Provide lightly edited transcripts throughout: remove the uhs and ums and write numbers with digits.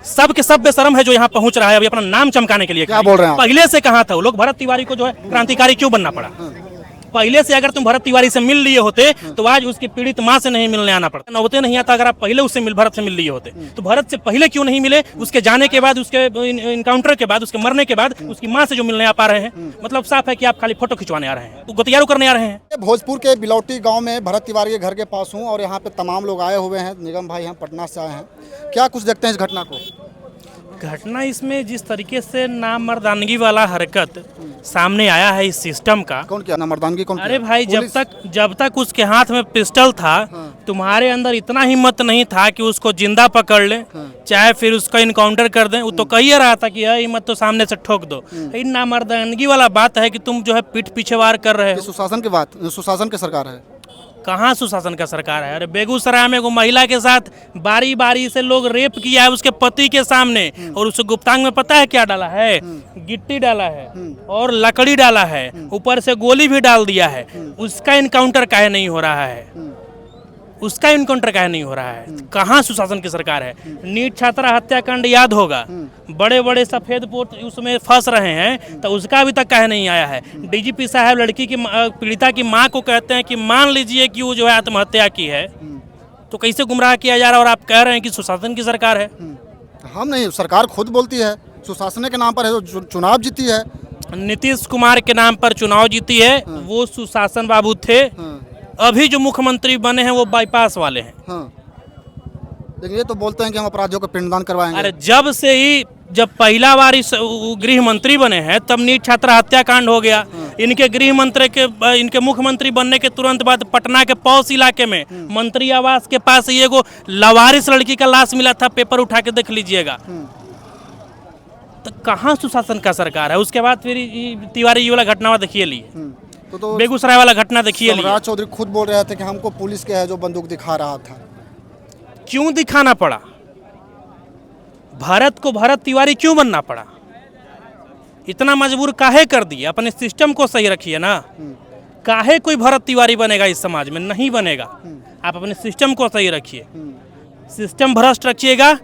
सबके सब बेशरम है जो यहाँ पहुंच रहा है अभी अपना नाम चमकाने के लिए। क्या बोल रहे हैं आप? पहले से कहाँ था वो लोग? भरत तिवारी को जो है क्रांतिकारी क्यों बनना पड़ा? पहले से अगर तुम भरत तिवारी से मिल लिए होते तो आज उसकी पीड़ित माँ से नहीं मिलने आना पड़ता, नौबते नहीं आता। अगर आप पहले उससे भरत से मिल लिए होते तो भरत से पहले क्यों नहीं मिले? उसके जाने के बाद, उसके इनकाउंटर के बाद, उसके मरने के बाद उसकी माँ से जो मिलने आ पा रहे हैं, मतलब साफ है कि आप खाली फोटो खिंचवाने आ रहे हैं, गोतियारू करने आ रहे हैं। भोजपुर के बिलौटी गांव में भरत तिवारी के घर के पास हूं और यहाँ पे तमाम लोग आए हुए हैं। निगम भाई यहाँ पटना से आए हैं, क्या कुछ देखते हैं इस घटना को? घटना इसमें जिस तरीके से नामर्दानगी वाला हरकत सामने आया है इस सिस्टम का। कौन किया नामर्दानगी? कौन अरे किया? भाई, जब तक उसके हाथ में पिस्टल था, तुम्हारे अंदर इतना हिम्मत नहीं था कि उसको जिंदा पकड़ ले, चाहे फिर उसका इनकाउंटर कर दें। वो तो कह ही रहा था कि यह हिम्मत तो सामने से ठोक दो। ये नामर्दानगी वाला बात है कि तुम जो है पीठ पीछे वार कर रहे हो। सुशासन की बात, सुशासन की सरकार है। कहाँ सुशासन का सरकार है? अरे बेगूसराय में एगो महिला के साथ बारी बारी से लोग रेप किया है उसके पति के सामने, और उसे गुप्तांग में पता है क्या डाला है? गिट्टी डाला है और लकड़ी डाला है, ऊपर से गोली भी डाल दिया है। उसका इनकाउंटर काहे नहीं हो रहा है? उसका इनकाउंटर काहे नहीं हो रहा है? कहाँ सुशासन की सरकार है? नीट छात्रा हत्याकांड याद होगा, बड़े बड़े सफेद पोत उसमें फंस रहे हैं, तो उसका अभी तक काहे नहीं आया है? डीजीपी साहब लड़की की पीड़िता की माँ को कहते हैं कि मान लीजिए कि वो जो है आत्महत्या की है, तो कैसे गुमराह किया जा रहा है? और आप कह रहे हैं कि सुशासन की सरकार है। हम नहीं, सरकार खुद बोलती है सुशासन के नाम पर है, जो चुनाव जीती है। नीतीश कुमार के नाम पर चुनाव जीती है, वो सुशासन बाबू थे। अभी जो मुख्यमंत्री बने हैं वो बाईपास वाले हैं। लेकिन ये तो बोलते हैं कि हम अपराधियों का पिंडदान करवाएंगे। अरे जब पहला बार इस गृह मंत्री बने हैं तब नीट छात्रा हत्याकांड हो गया। इनके मुख्यमंत्री बनने के तुरंत बाद पटना के पौस इलाके में मंत्री आवास के पास ये एगो लावारिस लड़की का लाश मिला था, पेपर उठा के देख लीजिएगा। तो कहाँ सुशासन का सरकार है? उसके बाद फिर तिवारी जी वाला घटना देखिए लिए, तो बेगूसराय वाला घटना देखिए लिए। सम्राट चौधरी खुद बोल रहे थे कि हमको पुलिस के है जो बंदूक दिखा रहा था। क्यों दिखाना पड़ा? भारत को भरत तिवारी क्यों बनना पड़ा? इतना मजबूर काहे कर दिए? अपने सिस्टम को सही रखिए ना। काहे कोई भरत तिवारी बनेगा इस समाज में? नहीं बनेगा। आप अपने सिस्टम को सही रखिए। सिस्टम भ्रष्ट रखिएगा,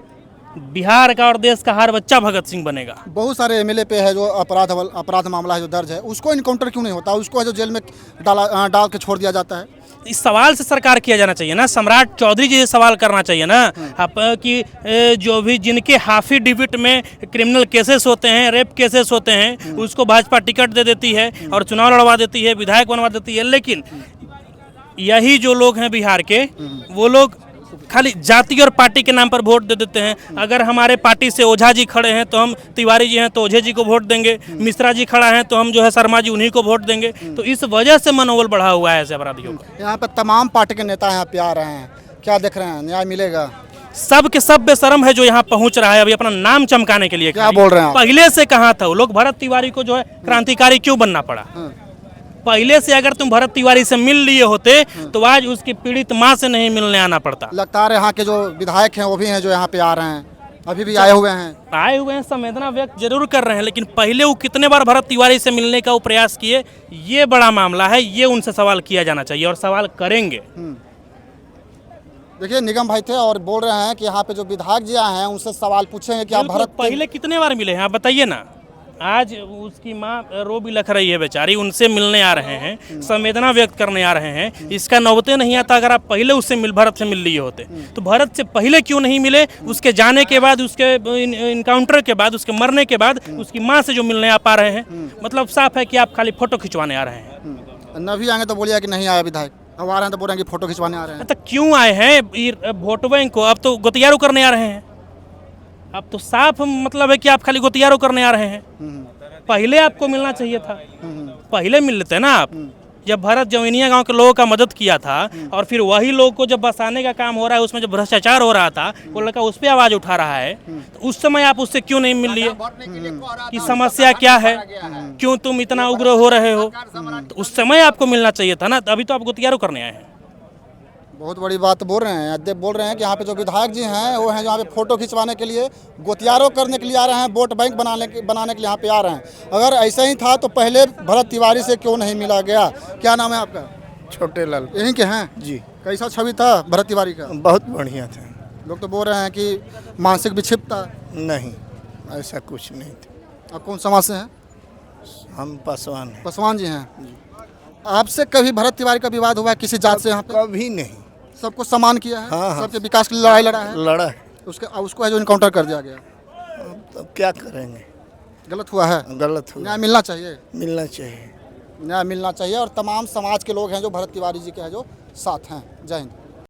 बिहार का और देश का हर बच्चा भगत सिंह बनेगा। बहुत सारे एमएलए पे है जो अपराध मामला है जो दर्ज है, उसको इनकाउंटर क्यों नहीं होता? उसको है जो जेल में डाल के छोड़ दिया जाता है। इस सवाल से सरकार किया जाना चाहिए ना। सम्राट चौधरी जी से सवाल करना चाहिए ना आप कि जो भी जिनके हाफी डिबिट में क्रिमिनल केसेस होते हैं, रेप केसेस होते हैं, उसको भाजपा टिकट दे देती है और चुनाव लड़वा देती है, विधायक बनवा देती है। लेकिन यही जो लोग हैं बिहार के, वो लोग खाली जाति और पार्टी के नाम पर वोट दे देते हैं। अगर हमारे पार्टी से ओझा जी खड़े हैं तो हम, तिवारी जी हैं तो ओझे जी को वोट देंगे, मिश्रा जी खड़ा हैं तो हम जो है शर्मा जी उन्हीं को वोट देंगे। तो इस वजह से मनोबल बढ़ा हुआ है ऐसे अपराधियों का। यहाँ पे तमाम पार्टी के नेता यहाँ पे आ रहे हैं, क्या देख रहे हैं? न्याय मिलेगा? सबके सब बेशरम है जो यहाँ पहुंच रहा है अभी अपना नाम चमकाने के लिए। क्या बोल रहे हैं आप? पहले से कहाँ था वो लोग? भरत तिवारी को जो है क्रांतिकारी क्यों बनना पड़ा? पहले से अगर तुम भरत तिवारी से मिल लिए होते तो आज उसकी पीड़ित माँ से नहीं मिलने आना पड़ता। लगता है यहाँ के जो विधायक हैं वो भी हैं जो यहाँ पे आ रहे हैं, अभी भी आए हुए हैं, संवेदना व्यक्त जरूर कर रहे हैं। लेकिन पहले वो कितने बार भरत तिवारी से मिलने का वो प्रयास किए, ये बड़ा मामला है। ये उनसे सवाल किया जाना चाहिए और सवाल करेंगे। देखिए निगम भाई थे और बोल रहे हैं कि यहाँ पे जो विधायक जी आए हैं उनसे सवाल पूछेंगे कि आप भरत पहले कितने बार मिले हैं आप बताइए ना। आज उसकी माँ रो भी लख रही है बेचारी, उनसे मिलने आ रहे हैं, संवेदना व्यक्त करने आ रहे हैं। इसका नौबते नहीं आता अगर आप पहले भरत से मिल लिए होते तो भरत से पहले क्यों नहीं मिले? उसके जाने के बाद, उसके इनकाउंटर के बाद, उसके मरने के बाद उसकी माँ से जो मिलने आ पा रहे हैं, मतलब साफ है कि आप खाली फोटो खिंचवाने आ रहे हैं। न भी आएंगे तो बोलिए कि नहीं आया विधायक, अब आ रहे हैं तो बोल रहे हैं कि फोटो खिंचवाने आ रहे हैं। तो क्यों आए हैं? वोट बैंक को अब तो गोतियारू करने आ रहे हैं। अब तो साफ मतलब है कि आप खाली गोतियारू करने आ रहे हैं। पहले आपको मिलना चाहिए था, पहले मिल लेते ना आप। जब भरत जमीनिया गांव के लोगों का मदद किया था और फिर वही लोग को जब बसाने का काम हो रहा है, उसमें जब भ्रष्टाचार हो रहा था, वो लड़का उस पर आवाज उठा रहा है, तो उस समय आप उससे क्यों नहीं मिल लिए कि समस्या क्या है, क्यों तुम इतना उग्र हो रहे हो? तो उस समय आपको मिलना चाहिए था ना। अभी तो आप गोतियारू करने आए हैं। बहुत बड़ी बात बोल रहे हैं। बोल रहे हैं कि यहाँ पे जो विधायक जी हैं वो हैं जो यहाँ पे फोटो खिंचवाने के लिए, गोतियारो करने के लिए आ रहे हैं, वोट बैंक बनाने के लिए यहाँ पे आ रहे हैं। अगर ऐसा ही था तो पहले भरत तिवारी से क्यों नहीं मिला गया? क्या नाम है आपका? छोटे लाल। यहीं के हैं जी। कैसा छवि था भरत तिवारी का? बहुत बढ़िया था। लोग तो बोल रहे हैं कि मानसिक विक्षिप्त था। नहीं, ऐसा कुछ नहीं था। आप कौन समाज से हैं? हम पासवान हैं। पासवान जी हैं। आपसे कभी भरत तिवारी का विवाद हुआ है किसी जात से यहाँ पे? कभी नहीं। सबको सम्मान किया है, हाँ, हाँ। सबके विकास के लिए लड़ाई लड़ा है, लड़ा है। उसको है जो इनकाउंटर कर दिया गया। अब क्या करेंगे, गलत हुआ है। गलत हुआ। न्याय मिलना चाहिए, मिलना चाहिए। न्याय मिलना चाहिए और तमाम समाज के लोग हैं जो भरत तिवारी जी के हैं जो साथ हैं। जय हिंद।